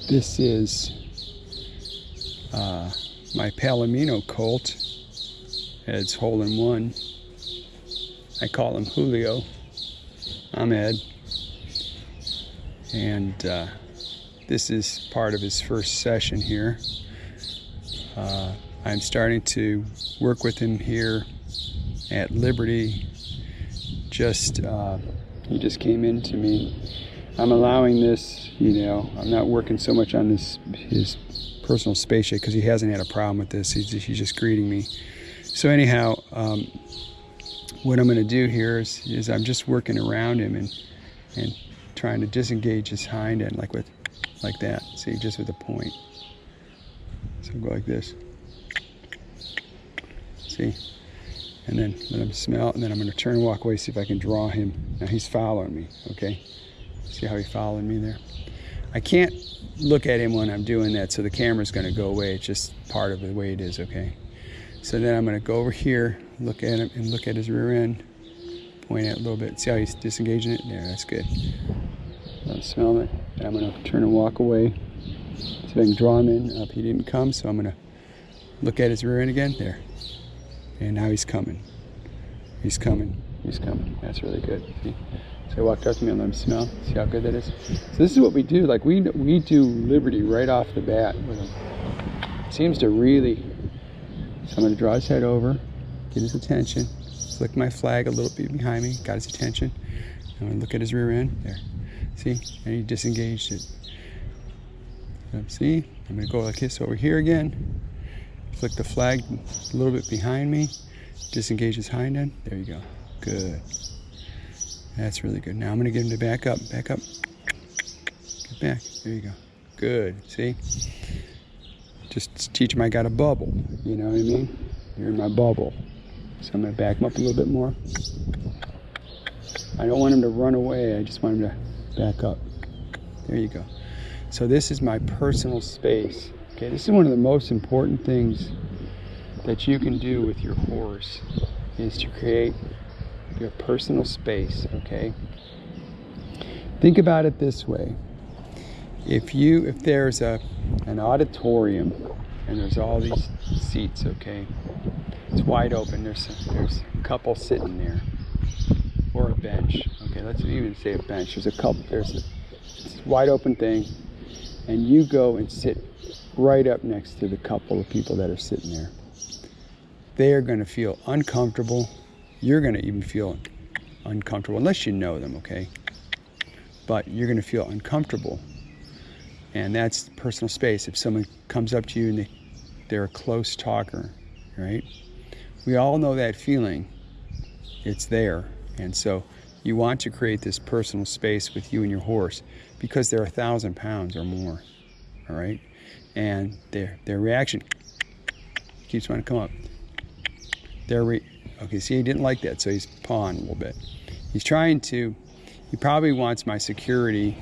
This is my Palomino Colt. Ed's hole in one. I call him Hoolio. I'm Ed. And this is part of his first session here. I'm starting to work with him here at Liberty. He just came into me. I'm allowing this, I'm not working so much on his personal space yet because he hasn't had a problem with this. He's just greeting me. So anyhow, what I'm going to do here is I'm just working around him and trying to disengage his hind end like that. See, just with a point. So go like this. See? And then let him smell, and then I'm going to turn and walk away, see if I can draw him. Now he's following me, okay? See how he followed me there? I can't look at him when I'm doing that, so the camera's going to go away. It's just part of the way it is, okay? So then I'm going to go over here, look at him, and look at his rear end, point at it a little bit. See how he's disengaging it? There, that's good. Let him smell it. And I'm going to turn and walk away. See if I can draw him in. He didn't come, so I'm going to look at his rear end again. There. And now he's coming. He's coming. He's coming. That's really good. See? So I walked up to me and let him smell. See how good that is? So this is what we do. Like we do Liberty right off the bat with him. Seems to really. So I'm going to draw his head over, get his attention, flick my flag a little bit behind me, got his attention. I'm going to look at his rear end. There. See? And he disengaged it. See? I'm going to go like this over here again. Flick the flag a little bit behind me, disengage his hind end. There you go. Good. That's really good. Now I'm going to get him to back up. Back up. Get back. There you go. Good. See? Just teach him I got a bubble. You know what I mean? You're in my bubble. So I'm going to back him up a little bit more. I don't want him to run away. I just want him to back up. There you go. So this is my personal space. Okay, this is one of the most important things that you can do with your horse is to create your personal space, okay? Think about it this way. If there's an auditorium and there's all these seats, okay? It's wide open, there's a couple sitting there. Or a bench. Okay, let's even say a bench. There's a wide open thing, and you go and sit right up next to the couple of people that are sitting there. They are going to feel uncomfortable. You're going to even feel uncomfortable, unless you know them, okay? But you're going to feel uncomfortable. And that's personal space. If someone comes up to you and they're a close talker, right? We all know that feeling. It's there. And so you want to create this personal space with you and your horse because they're 1,000 pounds or more, all right? And their reaction keeps wanting to come up. Okay, see, he didn't like that, so he's pawing a little bit. He probably wants my security,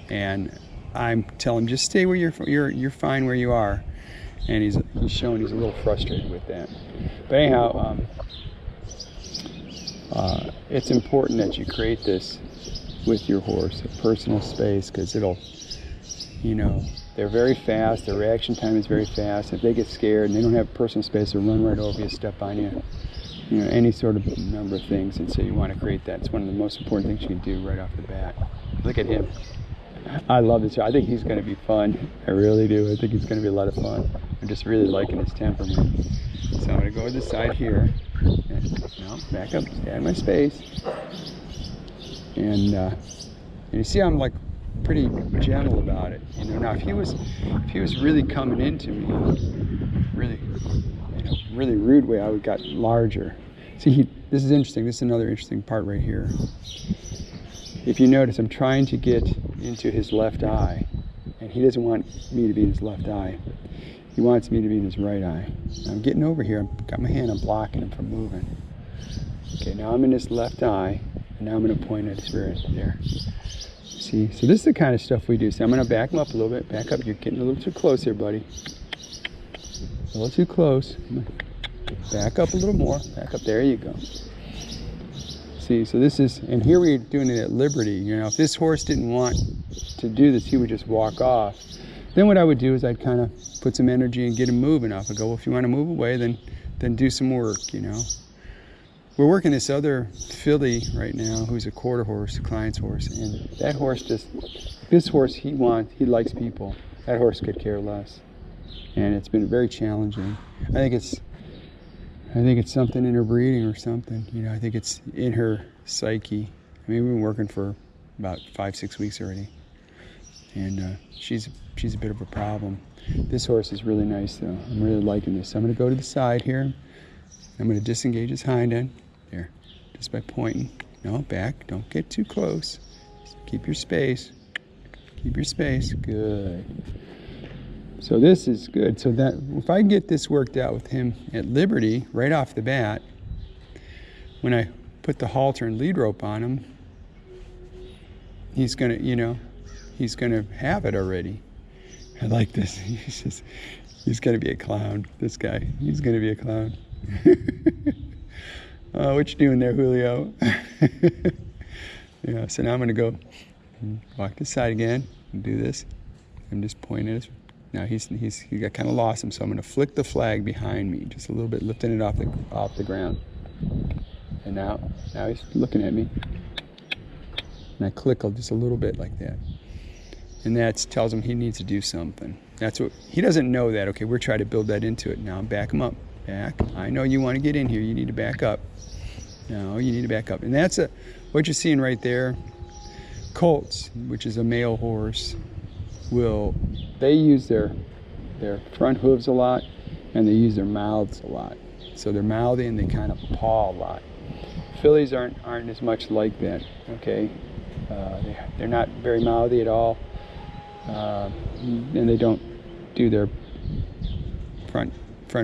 and I'm telling him, just stay where you're fine where you are. And he's showing he's a little frustrated with that. But anyhow, it's important that you create this with your horse, a personal space, because it'll, they're very fast. Their reaction time is very fast. If they get scared and they don't have personal space, they'll run right over you, step on you, any sort of number of things. And so you want to create that. It's one of the most important things you can do right off the bat. Look at him. I love this. I think he's going to be fun. I really do. I think he's going to be a lot of fun. I'm just really liking his temperament. So I'm going to go to the side here. And, back up. Stay in my space. And you see I'm like pretty gentle about it. Now if he was really coming into me, really rude way, I would got larger. See, this is interesting. This is another interesting part right here. If you notice, I'm trying to get into his left eye, and he doesn't want me to be in his left eye. He wants me to be in his right eye. I'm getting over here. I've got my hand. I'm blocking him from moving. Okay, now I'm in his left eye, and now I'm going to point at his rear end there. See, so this is the kind of stuff we do. So I'm going to back him up a little bit. Back up. You're getting a little too close here, buddy. A little too close. Back up a little more. Back up. There you go. See, so this is, and here we're doing it at Liberty. If this horse didn't want to do this, he would just walk off. Then what I would do is I'd kind of put some energy and get him moving off. I'd go, well, if you want to move away, then do some work, you know. We're working this other filly right now who's a quarter horse, a client's horse, and that horse this horse he likes people. That horse could care less. And it's been very challenging. I think it's something in her breeding or something, you know. I think it's in her psyche. I mean, we've been working for about 5-6 weeks already. And she's a bit of a problem. This horse is really nice though. I'm really liking this. So I'm going to go to the side here. I'm going to disengage his hind end. There, just by pointing. No, back. Don't get too close. Just keep your space. Keep your space. Good. So this is good. So that if I get this worked out with him at liberty right off the bat, when I put the halter and lead rope on him, he's gonna, you know, he's gonna have it already. I like this. He's gonna be a clown. This guy. He's gonna be a clown. What you doing there, Hoolio? Yeah. So now I'm gonna go walk this side again and do this. I'm just pointing at us. Now he got kind of lost him, so I'm going to flick the flag behind me, just a little bit, lifting it off the ground. And now he's looking at me, and I click just a little bit like that, and that tells him he needs to do something. That's what he doesn't know that. Okay, we're trying to build that into it. Now back him up, back. I know you want to get in here. You need to back up. No, you need to back up, and that's what you're seeing right there. Colts, which is a male horse, they use their front hooves a lot, and they use their mouths a lot. So they're mouthy and they kind of paw a lot. Fillies aren't as much like that. Okay, they're not very mouthy at all, and they don't do their front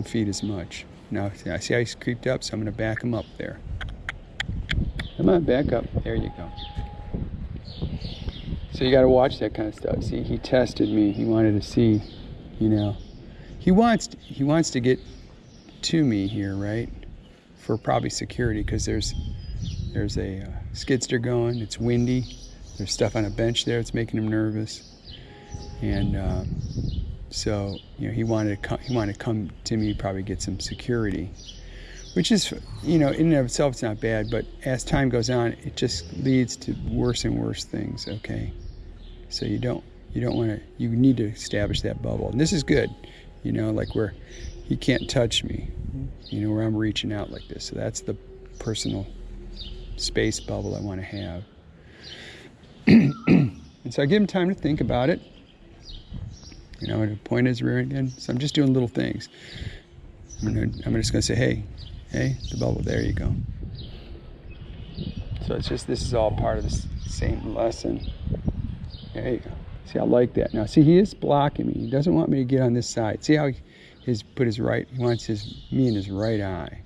feet as much. Now I see how he's creeped up, so I'm going to back him up there. Come on, back up. There you go. So you got to watch that kind of stuff. See, he tested me. He wanted to see, you know, he wants to get to me here, right? For probably security, because there's a skidster going. It's windy. There's stuff on a bench there. It's making him nervous, and so you know he wanted to come to me, probably get some security, which is, you know, in and of itself it's not bad. But as time goes on, it just leads to worse and worse things. Okay. So you don't want to, you need to establish that bubble. And this is good, you know, like where he can't touch me, you know, where I'm reaching out like this. So that's the personal space bubble I want to have. And so I give him time to think about it. You know, I'm going to point his rear again. So I'm just doing little things. I'm just going to say, hey, the bubble, there you go. So it's just, this is all part of the same lesson. There you go. See, I like that. Now, see, he is blocking me. He doesn't want me to get on this side. See how he wants me in his right eye.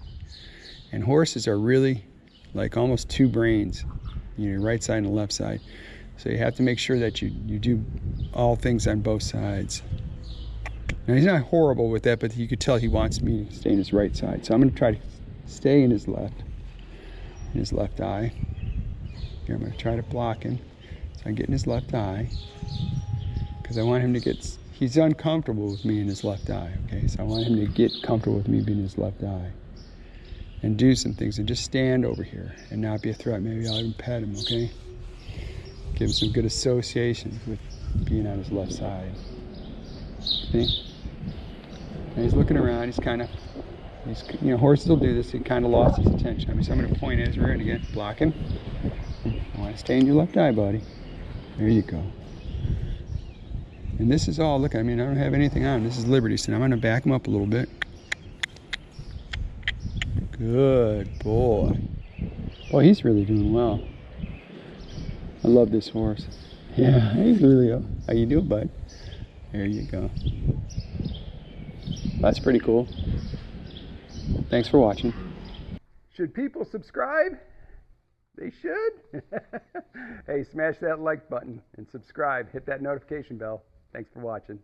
And horses are really like almost two brains, you know, right side and the left side. So you have to make sure that you do all things on both sides. Now, he's not horrible with that, but you could tell he wants me to stay in his right side. So I'm going to try to stay in his left eye. Here, I'm going to try to block him. So I get in his left eye, because I want him to get, he's uncomfortable with me in his left eye, okay? So I want him to get comfortable with me being in his left eye and do some things and just stand over here and not be a threat. Maybe I'll even pet him, okay? Give him some good association with being on his left side. See? And he's looking around, you know, horses will do this. He kind of lost his attention. I mean, so I'm going to point at his rear end again, block him. I want to stay in your left eye, buddy. There you go. And this is all, look, I mean, I don't have anything on. This is Liberty, so I'm going to back him up a little bit. Good boy. Boy, he's really doing well. I love this horse. Yeah, hey, Hoolio. How you doing, bud? There you go. That's pretty cool. Thanks for watching. Should people subscribe? They should. Hey, smash that like button and subscribe. Hit that notification bell. Thanks for watching.